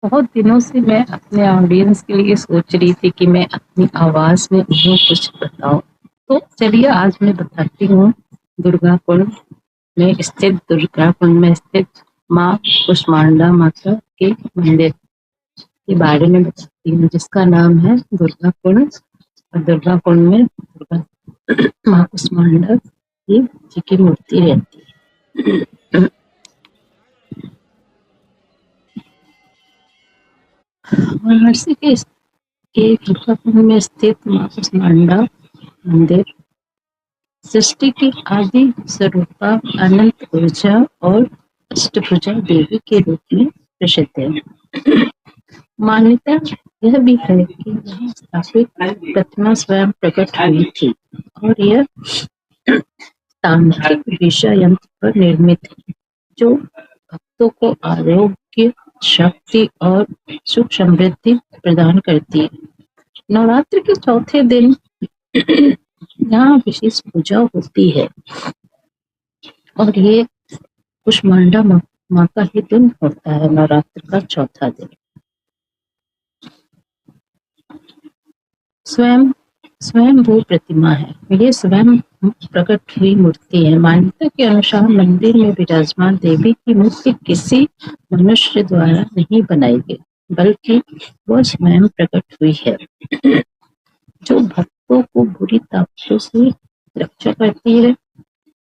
बहुत दिनों से मैं अपने ऑडियंस के लिए सोच रही थी कि मैं अपनी आवाज में उन्हें कुछ बताऊं। तो चलिए आज मैं बताती हूँ दुर्गा कुंड में स्थित माँ कुष्मांडा माता के मंदिर के बारे में बताती हूँ, जिसका नाम है दुर्गा कुंड। और दुर्गा कुंड में दुर्गा माँ कुष्मांडा जी की मूर्ति रहती है। वाराणसी के दुर्गा कुंड में स्थित माँ कुष्मांडा मंदिर सृष्टि की आदि स्वरूपा अनंत ऊर्जा और अष्टभुजा देवी के रूप में प्रसिद्ध है। मान्यता यह भी है कि यहाँ स्थापित प्रतिमा स्वयं प्रकट हुई थी और यह तांत्रिक विषय यंत्र पर निर्मित है, जो भक्तों को आरोग्य, शक्ति और सुख समृद्धि प्रदान करती है। नवरात्र के चौथे दिन यहाँ विशेष पूजा होती है और ये कुष्मांडा माँ का ही दिन होता है, नवरात्र का चौथा दिन। स्वयंभू प्रतिमा है, ये स्वयं प्रकट हुई मूर्ति है। मान्यता के अनुसार मंदिर में विराजमान देवी की मूर्ति किसी मनुष्य द्वारा नहीं बनाई गई, बल्कि वह स्वयं प्रकट हुई है, जो भक्तों को बुरी ताकतों से रक्षा करती है।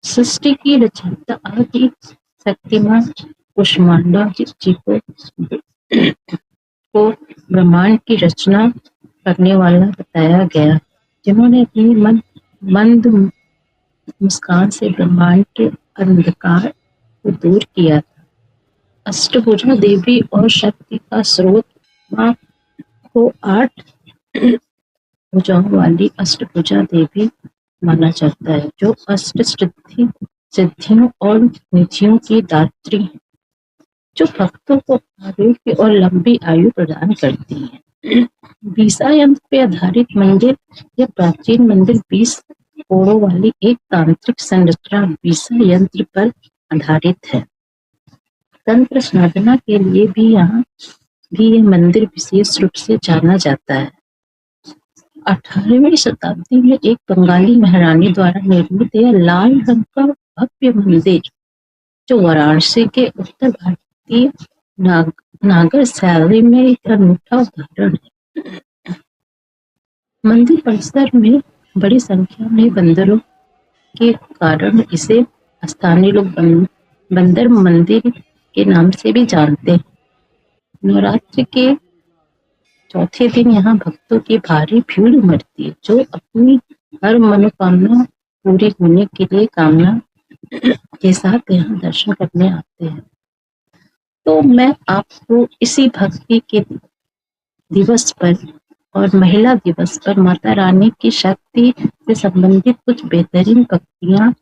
सृष्टि की रचयिता आदि शक्तिमान कुष्मांडा जी को ब्रह्मांड की रचना करने वाला बताया गया, जिन्होंने अपनी मंद मुस्कान से ब्रह्मांड के अंधकार को दूर किया था। अष्टभुजा देवी और शक्ति का स्रोत माँ को 8 भुजाओं वाली अष्टभुजा देवी माना जाता है, जो अष्ट सिद्धियों और निधियों की दात्री है, जो भक्तों को आरोग्य और लंबी आयु प्रदान करती है। बीसा यंत्र पे आधारित मंदिर, यह प्राचीन मंदिर 20 कोणों वाली एक तांत्रिक संरचना बीसा यंत्र पर आधारित है। तंत्र साधना के लिए भी यह मंदिर विशेष रूप से जाना जाता है। 18वीं शताब्दी में एक बंगाली महारानी द्वारा निर्मित यह लाल रंग का भव्य मंदिर, जो वाराणसी के उत्तर भारतीय नागर शैली में एक अनूठा उदाहरण है। मंदिर परिसर में बड़ी संख्या में बंदरों के कारण इसे स्थानीय लोग बंदर मंदिर के नाम से भी जानते हैं। नवरात्र के चौथे दिन यहाँ भक्तों की भारी भीड़ उमड़ती है, जो अपनी हर मनोकामना पूरी होने के लिए कामना के साथ यहाँ दर्शन करने आते हैं। तो मैं आपको इसी भक्ति के दिवस पर और महिला दिवस पर माता रानी की शक्ति से संबंधित कुछ बेहतरीन भक्तियां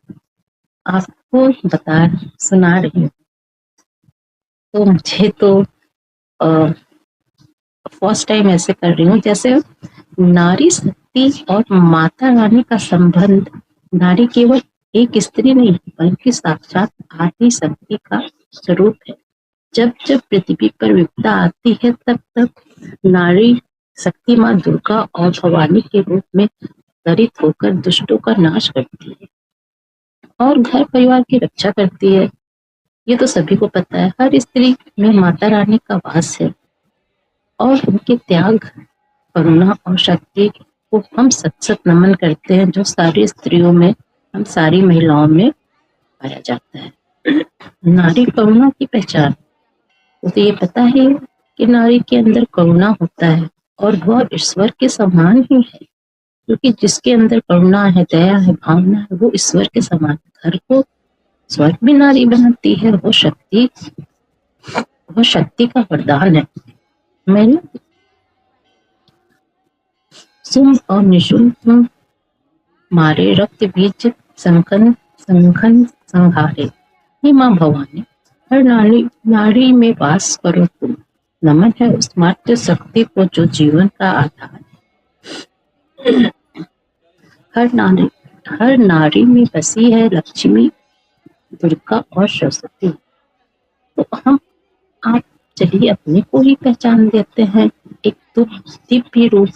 आपको सुना रही हूँ। तो मुझे तो फर्स्ट टाइम ऐसे कर रही हूँ, जैसे नारी शक्ति और माता रानी का संबंध नारी केवल एक स्त्री नहीं बल्कि साक्षात आदि शक्ति का स्वरूप है। जब जब पृथ्वी पर विपदा आती है तब तब नारी शक्ति माँ दुर्गा और भवानी के रूप में अवतरित होकर दुष्टों का नाश करती है और घर परिवार की रक्षा करती है। ये तो सभी को पता है। हर स्त्री में माता रानी का वास है और उनके त्याग, करुणा और शक्ति को हम सत नमन करते हैं, जो सारी स्त्रियों में, हम सारी महिलाओं में पाया जाता है। नारी करुणा की पहचान, तो ये पता है कि नारी के अंदर करुणा होता है और वह ईश्वर के समान ही है, क्योंकि जिसके अंदर करुणा है, दया है, भावना है, वो ईश्वर के समान। घर को स्वर्ग भी नारी बनाती है। वो शक्ति का वरदान है। मैंने शुंभ और निशुंभ मारे, रक्त बीज संखन संहारे। हे माँ भवानी, हर नारी में वास करो तुम। नमन है उस मात्र शक्ति को जो जीवन का आधार है। हर नारी में बसी है लक्ष्मी, दुर्गा और सरस्वती। तो आप चलिए अपने को ही पहचान देते हैं, एक तो दिव्य रूप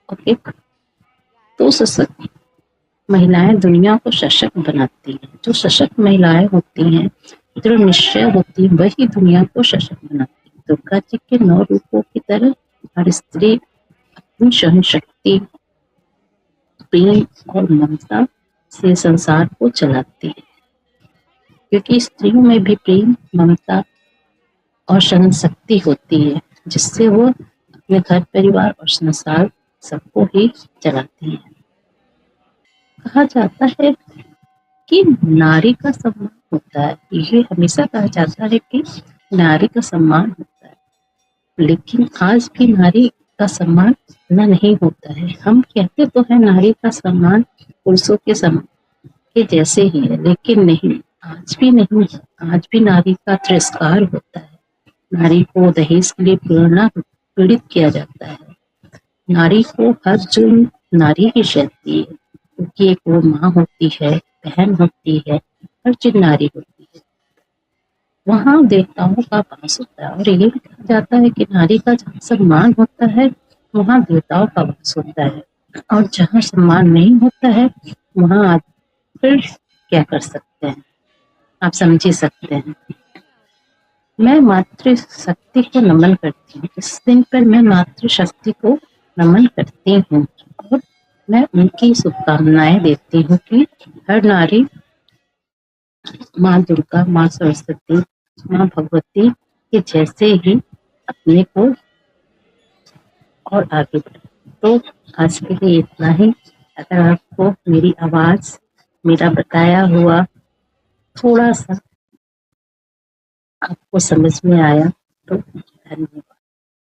और एक तो सशक्त। महिलाएं दुनिया को सशक्त बनाती हैं। जो सशक्त महिलाएं होती हैं, दृढ़ निश्चय होती है, वही दुनिया को सशक्त बनाती है। दुर्गा जी के 9 रूपों की तरह हर स्त्री अपनी सहन शक्ति, प्रेम और ममता से संसार को चलाती है, क्योंकि स्त्रियों में भी प्रेम, ममता और सहन शक्ति होती है, जिससे वो अपने घर परिवार और संसार सबको ही चलाती है। कहा जाता है कि नारी का सम्मान होता है, ये हमेशा कहा जाता है कि नारी का सम्मान होता है, लेकिन आज भी नारी का सम्मान इतना नहीं होता है। हम कहते तो हैं नारी का सम्मान पुरुषों के के जैसे ही है, लेकिन नहीं, आज भी नहीं है। आज भी नारी का तिरस्कार होता है। नारी को दहेज के लिए पीड़ित किया जाता है। नारी को हर जुर्म नारी ही सहती है, क्योंकि एक वो माँ होती है, बहन होती है, हर चीज नारी होती है। वहाँ देवताओं का वास होता है, और ये भी कहा जाता है कि नारी का जहाँ सम्मान होता है वहाँ देवताओं का वास होता है, और जहाँ सम्मान नहीं होता है वहाँ फिर क्या कर सकते हैं, आप समझ ही सकते हैं। मैं मातृशक्ति को नमन करती हूँ। इस दिन पर मैं मातृशक्ति को नमन करती हूँ, और मैं उनकी शुभकामनाएं देती हूँ कि हर नारी माँ दुर्गा, माँ सरस्वती, माँ भगवती के जैसे ही अपने को और आगे बढ़े। तो आज के लिए इतना ही। अगर आपको मेरी आवाज, मेरा बताया हुआ थोड़ा सा आपको समझ में आया तो धन्यवाद।